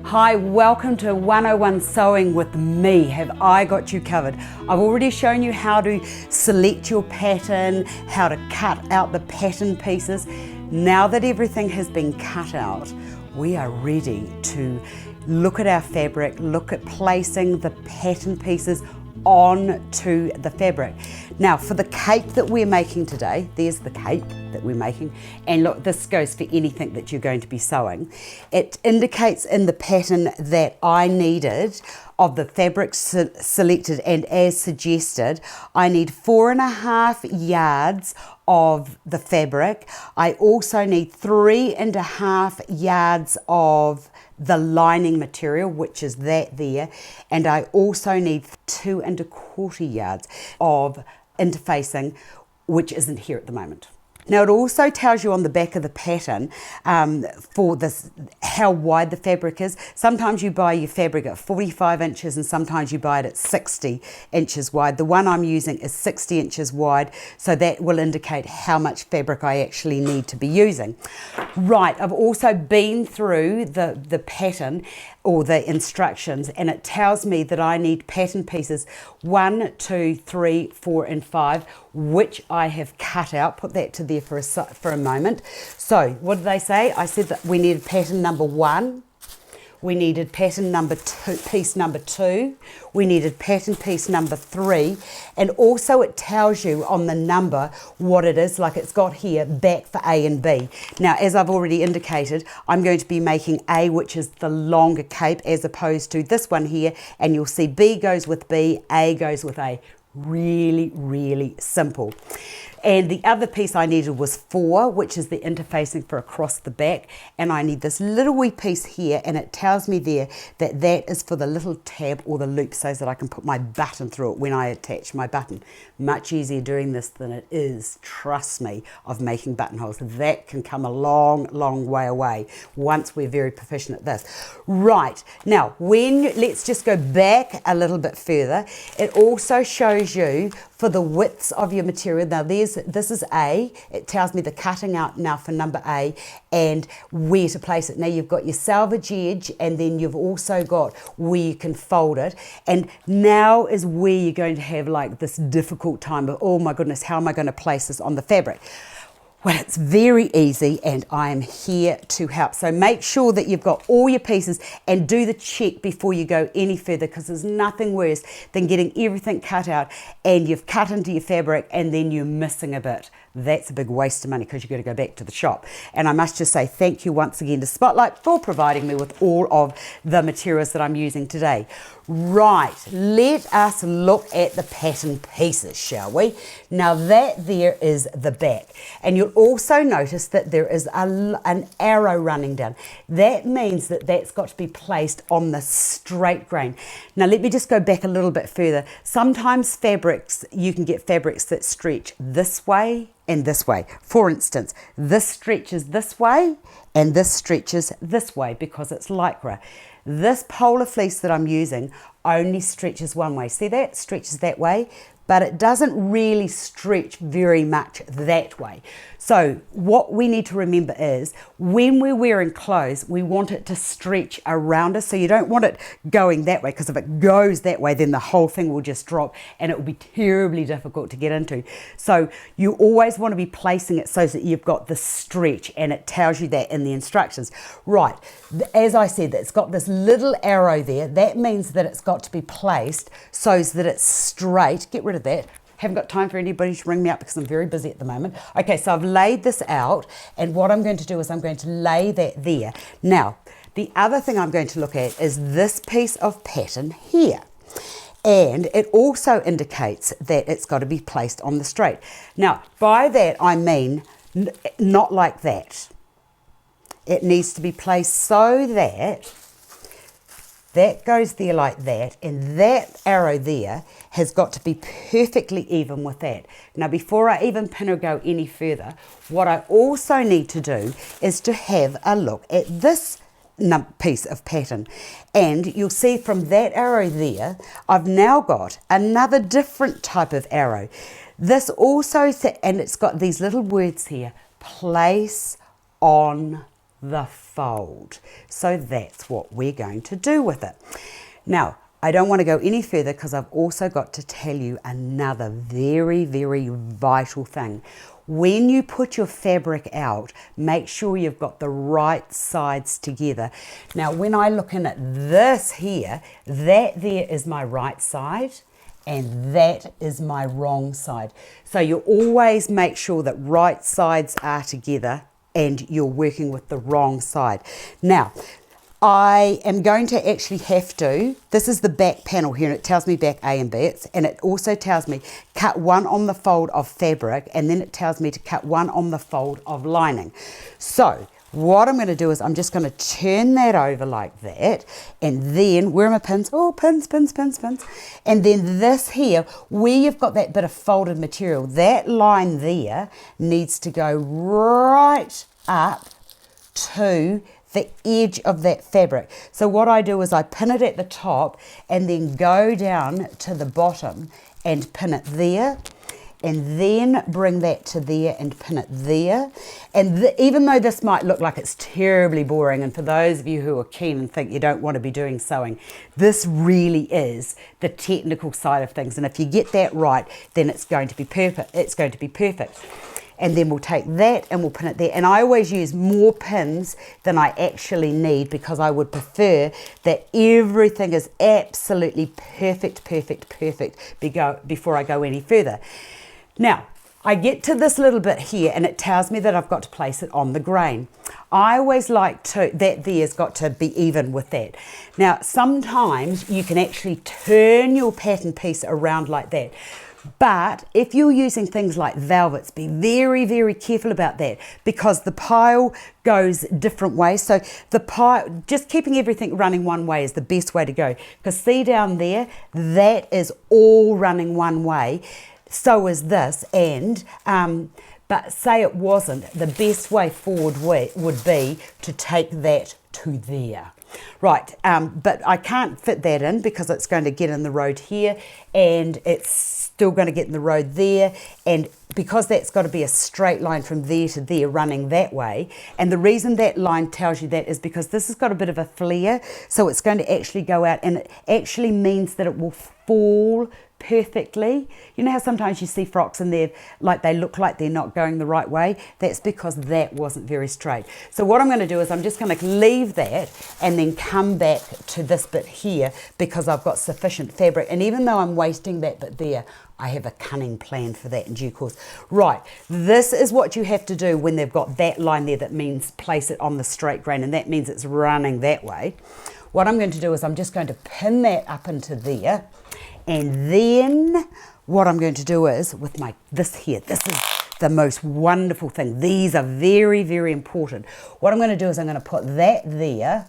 Hi, welcome to 101 Sewing with me. Have I got you covered? I've already shown you how to select your pattern, how to cut out the pattern pieces. Now that everything has been cut out, we are ready to look at our fabric, look at placing the pattern pieces onto the fabric. Now for the cape that we're making today, there's the cape that we're making, and look, this goes for anything that you're going to be sewing. It indicates in the pattern that I needed of the fabric selected, and as suggested, I need 4.5 yards of the fabric. I also need 3.5 yards of the lining material, which is that there, and I also need 2.25 yards of interfacing, which isn't here at the moment. Now it also tells you on the back of the pattern for this how wide the fabric is. Sometimes you buy your fabric at 45 inches and sometimes you buy it at 60 inches wide. The one I'm using is 60 inches wide, so that will indicate how much fabric I actually need to be using. Right, I've also been through the pattern or the instructions, and it tells me that I need pattern pieces 1, 2, 3, 4 and 5, which I have cut out. Put that to there for a moment. So what did they say? I said that we needed pattern number 1, we needed pattern number 2, piece number 2, we needed pattern piece number 3, and also it tells you on the number what it is, like it's got here back for A and B. Now as I've already indicated, I'm going to be making A, which is the longer cape, as opposed to this one here, and you'll see B goes with B, A goes with A. Really simple. And the other piece I needed was 4, which is the interfacing for across the back, and I need this little wee piece here, and it tells me there that that is for the little tab or the loop, so that I can put my button through it when I attach my button. Much easier doing this than it is, trust me, of making buttonholes. That can come a long way away once we're very proficient at this. Right, now let's just go back a little bit further. It also shows you for the widths of your material. Now this is A. It tells me the cutting out now for number A and where to place it. Now you've got your selvage edge, and then you've also got where you can fold it, and now is where you're going to have like this difficult time of, oh my goodness, how am I going to place this on the fabric? Well, it's very easy, and I am here to help. So make sure that you've got all your pieces and do the check before you go any further, because there's nothing worse than getting everything cut out and you've cut into your fabric and then you're missing a bit. That's a big waste of money, because you've got to go back to the shop. And I must just say thank you once again to Spotlight for providing me with all of the materials that I'm using today. Right, let us look at the pattern pieces, shall we? Now that there is the back, and you'll also notice that there is an arrow running down. That means that that's got to be placed on the straight grain. Now let me just go back a little bit further. Sometimes fabrics, you can get fabrics that stretch this way and this way. For instance, this stretches this way and this stretches this way because it's lycra. This polar fleece that I'm using only stretches one way. See that? Stretches that way, but it doesn't really stretch very much that way. So what we need to remember is when we're wearing clothes, we want it to stretch around us. So you don't want it going that way, because if it goes that way, then the whole thing will just drop and it will be terribly difficult to get into. So you always want to be placing it so that you've got the stretch, and it tells you that in the instructions. Right, as I said, it's got this little arrow there. That means that it's got to be placed so that it's straight. Get rid of that. Haven't got time for anybody to ring me up because I'm very busy at the moment. Okay, so I've laid this out, and what I'm going to do is I'm going to lay that there. Now, the other thing I'm going to look at is this piece of pattern here. And it also indicates that it's got to be placed on the straight. Now, by that I mean not like that. It needs to be placed so that that goes there like that, and that arrow there has got to be perfectly even with that. Now before I even pin or go any further, what I also need to do is to have a look at this piece of pattern, and you'll see from that arrow there I've now got another different type of arrow. This also, and it's got these little words here, place on the fold. So that's what we're going to do with it. Now, I don't want to go any further because I've also got to tell you another very, very vital thing. When you put your fabric out, make sure you've got the right sides together. Now, when I look in at this here, that there is my right side and that is my wrong side. So you always make sure that right sides are together and you're working with the wrong side. Now, I am going to actually have to, this is the back panel here, and it tells me back A and B, and it also tells me cut one on the fold of fabric, and then it tells me to cut one on the fold of lining. So what I'm going to do is I'm just going to turn that over like that, and then, where are my pins? Oh, pins, pins, pins, pins. And then this here, where you've got that bit of folded material, that line there needs to go right up to the edge of that fabric. So what I do is I pin it at the top and then go down to the bottom and pin it there, and then bring that to there and pin it there. And even though this might look like it's terribly boring, and for those of you who are keen and think you don't want to be doing sewing, this really is the technical side of things, and if you get that right, then it's going to be perfect. It's going to be perfect. And then we'll take that and we'll pin it there. And I always use more pins than I actually need because I would prefer that everything is absolutely perfect, perfect, perfect before I go any further. Now, I get to this little bit here and it tells me that I've got to place it on the grain. I always like to, that there's got to be even with that. Now, sometimes you can actually turn your pattern piece around like that. But if you're using things like velvets, be very, very careful about that because the pile goes different ways. So the pile, just keeping everything running one way is the best way to go. Because see down there, that is all running one way. So is this. And but say it wasn't, the best way forward would be to take that to there. Right, but I can't fit that in because it's going to get in the road here and it's still going to get in the road there, and because that's got to be a straight line from there to there running that way, and the reason that line tells you that is because this has got a bit of a flare, so it's going to actually go out and it actually means that it will fall perfectly. You know how sometimes you see frocks and they're like they look like they're not going the right way? That's because that wasn't very straight. So what I'm going to do is I'm just going to leave that and then come back to this bit here because I've got sufficient fabric, and even though I'm wasting that bit there, I have a cunning plan for that in due course. Right, this is what you have to do when they've got that line there. That means place it on the straight grain, and that means it's running that way. What I'm going to do is I'm just going to pin that up into there, and then what I'm going to do is with this here, this is the most wonderful thing. These are very, very important. What I'm going to do is I'm going to put that there,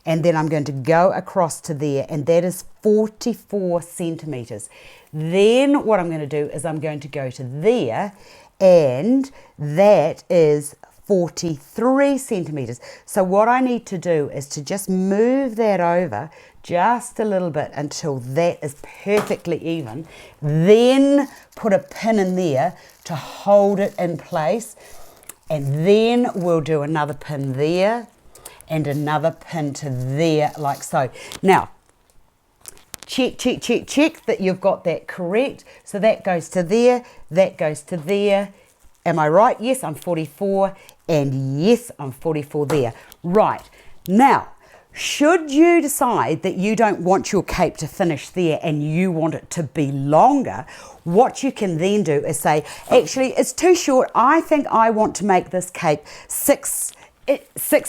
and then I'm going to go across to there, and that is 44 centimeters. Then what I'm going to do is I'm going to go to there, and that is 43 centimeters. So what I need to do is to just move that over just a little bit until that is perfectly even, then put a pin in there to hold it in place, and then we'll do another pin there and another pin to there like so. Now check that you've got that correct. So that goes to there, that goes to there. Am I right? Yes, I'm 44, and yes, I'm 44 there. Right, now, should you decide that you don't want your cape to finish there and you want it to be longer, what you can then do is say, actually, it's too short. I think I want to make this cape 6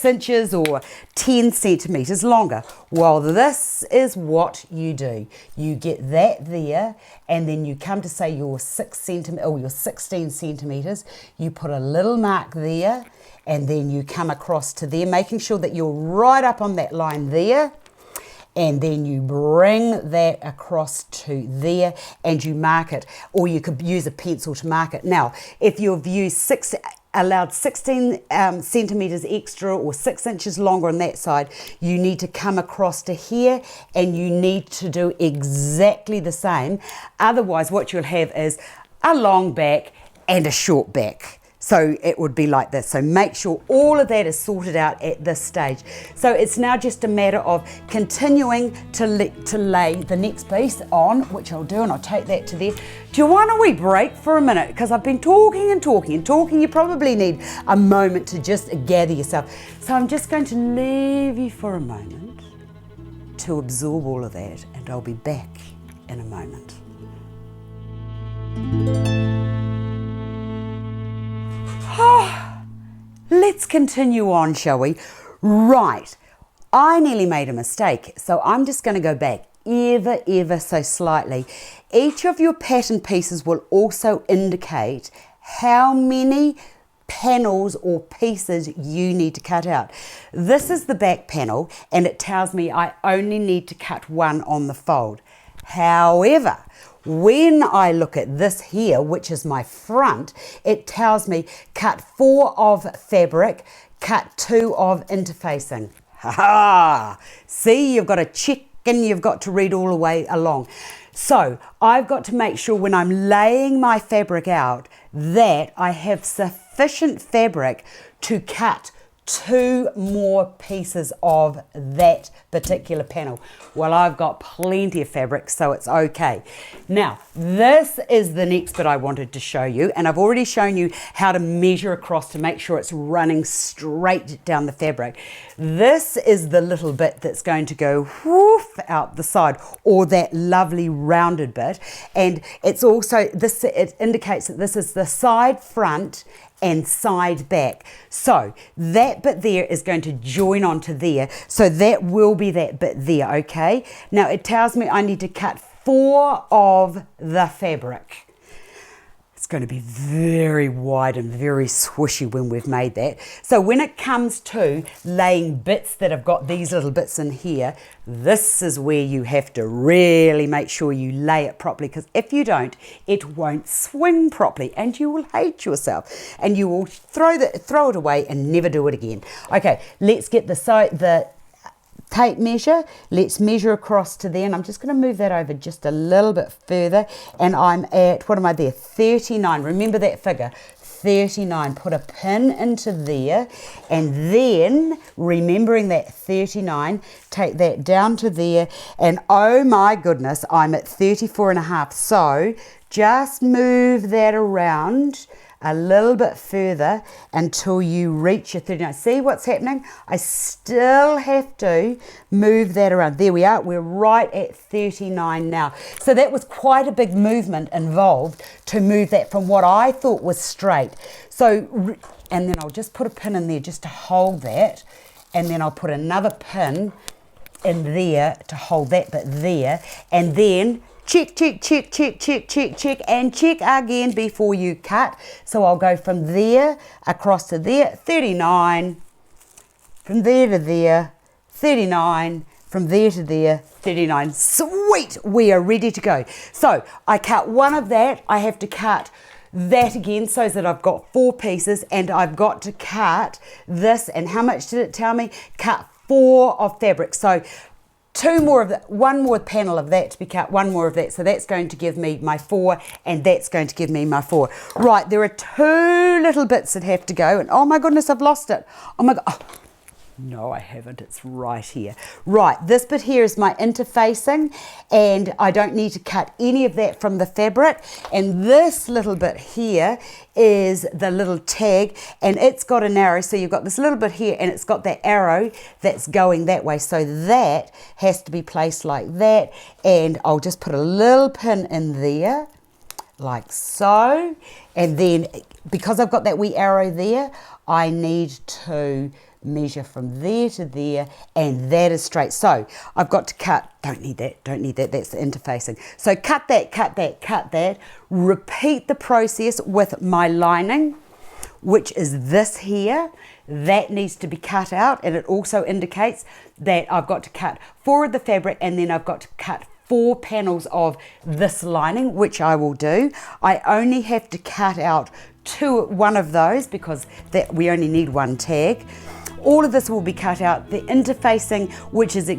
inches or 10 centimeters longer. Well, this is what you do. You get that there, and then you come to say your 6 centimeters or your 16 centimeters. You put a little mark there, and then you come across to there, making sure that you're right up on that line there. And then you bring that across to there and you mark it, or you could use a pencil to mark it. Now, if you've allowed 16 centimeters extra or 6 inches longer on that side, you need to come across to here and you need to do exactly the same. Otherwise, what you'll have is a long back and a short back. So it would be like this. So make sure all of that is sorted out at this stage. So it's now just a matter of continuing to lay the next piece on, which I'll do, and I'll take that to there. Do you want a wee break for a minute? Because I've been talking and talking and talking. You probably need a moment to just gather yourself. So I'm just going to leave you for a moment to absorb all of that, and I'll be back in a moment. Let's continue on, shall we? Right, I nearly made a mistake, so I'm just going to go back ever so slightly. Each of your pattern pieces will also indicate how many panels or pieces you need to cut out. This is the back panel, and it tells me I only need to cut one on the fold. However, when I look at this here, which is my front, it tells me cut 4 of fabric, cut 2 of interfacing. Ha ha! See, you've got to check and you've got to read all the way along. So I've got to make sure when I'm laying my fabric out that I have sufficient fabric to cut 2 more pieces of that particular panel. Well, I've got plenty of fabric, so it's okay. Now, this is the next bit I wanted to show you, and I've already shown you how to measure across to make sure it's running straight down the fabric. This is the little bit that's going to go whoof out the side, or that lovely rounded bit, and it's also, it indicates that this is the side front and side back. So that bit there is going to join onto there. So that will be that bit there, okay? Now it tells me I need to cut 4 of the fabric. It's going to be very wide and very swishy when we've made that. So when it comes to laying bits that have got these little bits in here, this is where you have to really make sure you lay it properly, because if you don't, it won't swing properly and you will hate yourself and you will throw it away and never do it again. Okay, let's get the tape measure. Let's measure across to there, and I'm just going to move that over just a little bit further, and I'm at, what am I there, 39. Remember that figure, 39. Put a pin into there, and then remembering that 39, take that down to there, and oh my goodness, I'm at 34.5. So just move that around a little bit further until you reach your 39. See what's happening? I still have to move that around. There we are. We're right at 39 now. So that was quite a big movement involved to move that from what I thought was straight. So, and then I'll just put a pin in there just to hold that, and then I'll put another pin in there to hold that bit there, and then check, and check again before you cut. So I'll go from there across to there, 39, from there to there, 39, from there to there, 39. Sweet, we are ready to go. So I cut one of that, I have to cut that again so that I've got 4 pieces, and I've got to cut this, and how much did it tell me? Cut 4 of fabric. So 2 more of that, 1 more panel of that to be cut, 1 more of that. So that's going to give me my 4, and that's going to give me my 4. Right, there are 2 little bits that have to go, and oh my goodness, I've lost it. Oh my God. Oh, no, I haven't. It's right here. Right, this bit here is my interfacing, and I don't need to cut any of that from the fabric. And this little bit here is the little tag, and it's got an arrow. So you've got this little bit here, and it's got that arrow that's going that way. So that has to be placed like that, and I'll just put a little pin in there, like so. And then because I've got that wee arrow there, I need to measure from there to there, and that is straight. So I've got to cut, don't need that, that's the interfacing. So cut that, repeat the process with my lining, which is this here. That needs to be cut out, and it also indicates that I've got to cut 4 of the fabric, and then I've got to cut 4 panels of this lining, which I will do. I only have to cut out 1 of those because we only need 1 tag. all of this will be cut out. The interfacing, which is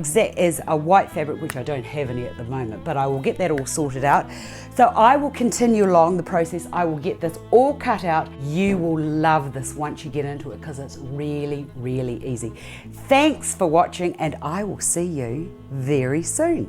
a white fabric, which I don't have any at the moment, but I will get that all sorted out. So I will continue along the process. I will get this all cut out. You will love this once you get into it because it's really, really easy. Thanks for watching, and I will see you very soon.